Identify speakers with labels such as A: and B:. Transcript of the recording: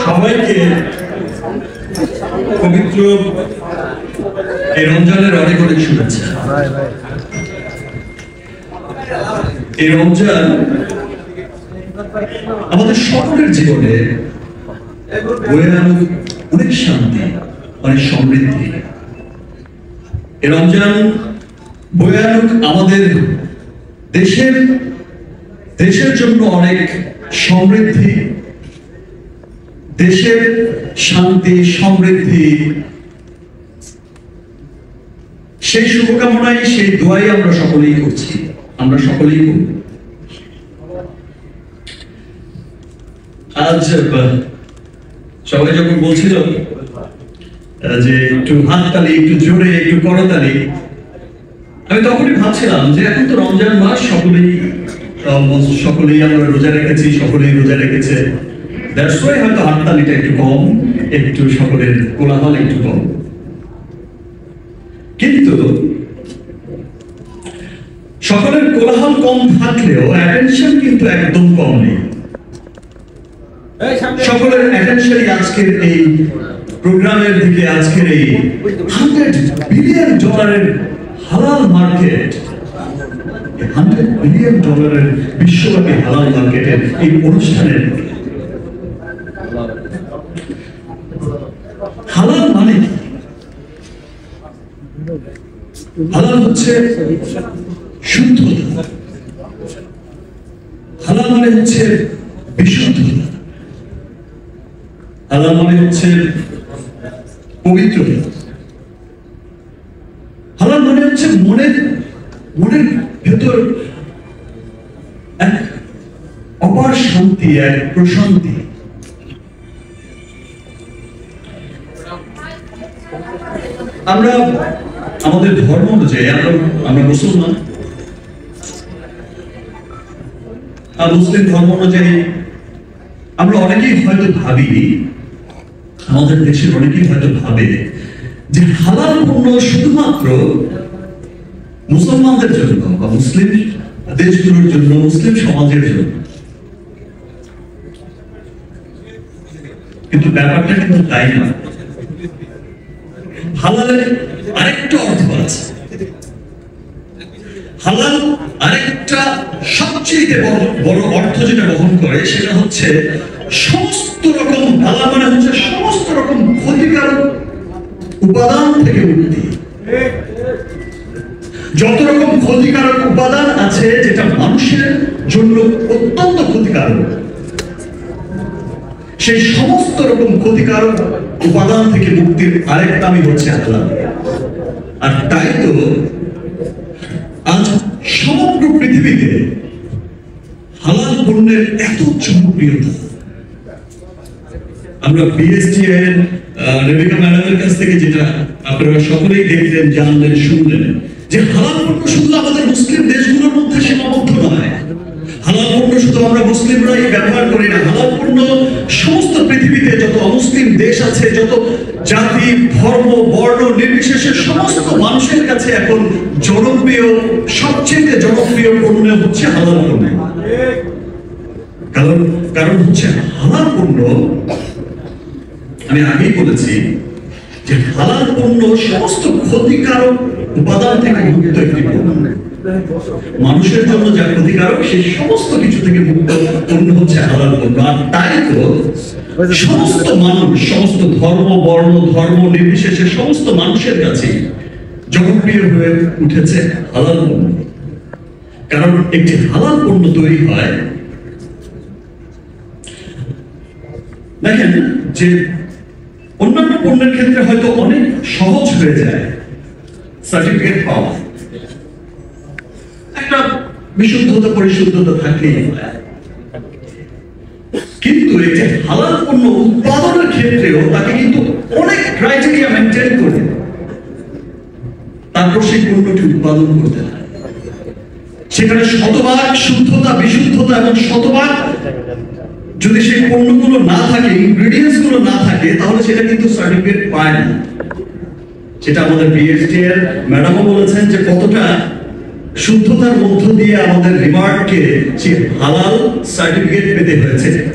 A: সবাইকে পবিত্র এই রমজানের অনেক অনেক শুভেচ্ছা। এই রমজান আমাদের সকলের জীবনে বয়ে আনুক অনেক শান্তি, অনেক সমৃদ্ধি। এই রমজান বয়ে আনুক আমাদের দেশের জন্য অনেক সমৃদ্ধি, দেশের শান্তি সমৃদ্ধি। সেই শুভকামনাই, সেই দোয়াই আমরা সকলেই করছি, আমরা সকলেই করি। আজ সবাই যখন বলছিল যে একটু হাততালি, একটু জোরে, একটু করতালি, আমি তখনই ভাবছিলাম যে এখন তো রমজান মাস, সকলেই আমরা রোজা রেখেছি, সকলেই রোজা রেখেছে, দ্যাটস ওয়াই হয়তো হাততালিটা একটু কম, একটু সকলের কোলাহল একটু কম। কিন্তু সকলের কোলাহল কম থাকলেও অ্যাটেনশন কিন্তু একদম কম নেই। সকলের অ্যাটেনশনই আজকের এই প্রোগ্রামের দিকে, আজকের এই $100 বিলিয়ন হালাল মার্কেট, $100 বিলিয়ন বিশ্বব্যাপী হালাল মার্কেটের এই অনুষ্ঠানের দিকে। হালাল মানে কি? হালাল হচ্ছে শুদ্ধতা, হালাল মানে হচ্ছে বিশুদ্ধতা, হালাল মানে হচ্ছে পবিত্রতা, হালাল মানে হচ্ছে মনের ভেতর এক অপার শান্তি, এক প্রশান্তি। আমরা আমাদের ধর্ম অনুযায়ী আমরা মুসলমান, আর মুসলিম ধর্ম অনুযায়ী আমরা অনেকেই হয়তো ভাবি, আমাদের দেশের অনেকেই হয়তো ভাবে যে হালাল পণ্য শুধুমাত্র মুসলমানদের জন্য বা মুসলিম দেশগুলোর জন্য, মুসলিম সমাজের জন্য। কিন্তু ব্যাপারটা কিন্তু তাই না। হালালের আরেকটা অর্থ আছে। হালাল আরেকটা সবচেয়ে বড় অর্থ যেটা বহন করে, সেটা হচ্ছে সমস্ত রকম, হালাল মানে হচ্ছে সমস্ত রকম ক্ষতিকারক উপাদান থেকে মুক্তি। যত রকম ক্ষতিকারক উপাদান আছে যেটা মানুষের জন্য অত্যন্ত ক্ষতিকারক, সেই সমস্ত রকম ক্ষতিকারক উপাদান থেকে মুক্তির আরেক নামই হচ্ছে হালাল। আর তাই তো আজ সমগ্র পৃথিবীতে হালাল পণ্যের এত জনপ্রিয়তা। আমরা বিএসটিআই রেবিকা ম্যাডামের কাছ থেকে যেটা আপনারা সকলেই দেখলেন, জানলেন, শুনলেন, যে হালাল পণ্য শুধু আমাদের মুসলিম দেশগুলোর মধ্যে সীমাবদ্ধ নয়। হালাল পণ্য শুধু আমরা মুসলিমরাই ব্যবহার করি না, হালাল পণ্য সমস্ত পৃথিবীতে যত অমুসলিম দেশ আছে, যত জাতি, ধর্ম, বর্ণ নির্বিশেষে সমস্ত মানুষের কাছে এখন জনপ্রিয়, সবচেয়ে জনপ্রিয় পণ্য হচ্ছে হালাল পণ্য। কারণ হচ্ছে হালাল পণ্য, আমি আগেই বলেছি যে হালাল পণ্য সমস্ত ক্ষতিকারক উপাদান থেকে মুক্ত একটি পণ্য। মানুষের জন্য যা ক্ষতিকারক সেই সমস্ত কিছু থেকে মুক্ত পণ্য হচ্ছে হালাল পণ্য। আর তাই তো সমস্ত মানুষ, সমস্ত ধর্ম, বর্ণ, ধর্ম নির্বিশেষে সমস্ত মানুষের কাছে জনপ্রিয় হয়ে উঠেছে হালাল পণ্য। কারণ একটি হালাল পণ্য তৈরি হয়, দেখেন যে অন্যান্য পণ্যের ক্ষেত্রে হয়তো অনেক সহজ হয়ে যায় সার্টিফিকেট পাওয়া, একটা বিশুদ্ধতা পরিশুদ্ধতা থাকলেই হয়। কিন্তু এই যে হালাল পণ্য উৎপাদনের ক্ষেত্রেও তাকে কিন্তু অনেক ক্রাইটেরিয়া মেনটেন করে তারপর সেই পণ্যটি উৎপাদন করতে হয়। সেখানে শতভাগ শুদ্ধতা, বিশুদ্ধতা এবং শতভাগ যদি সেই পণ্যগুলো না থাকে, ইনগ্রেডিয়েন্টস গুলো না থাকে, তাহলে সেটা কিন্তু সার্টিফিকেট পায় না। সেটা আমাদের বিএসটি এর ম্যাডামও বলেছেন যে কতটা শুদ্ধতার মধ্য দিয়ে আমাদের রিমার্ককে সে হালাল সার্টিফিকেট পেতে হয়েছে।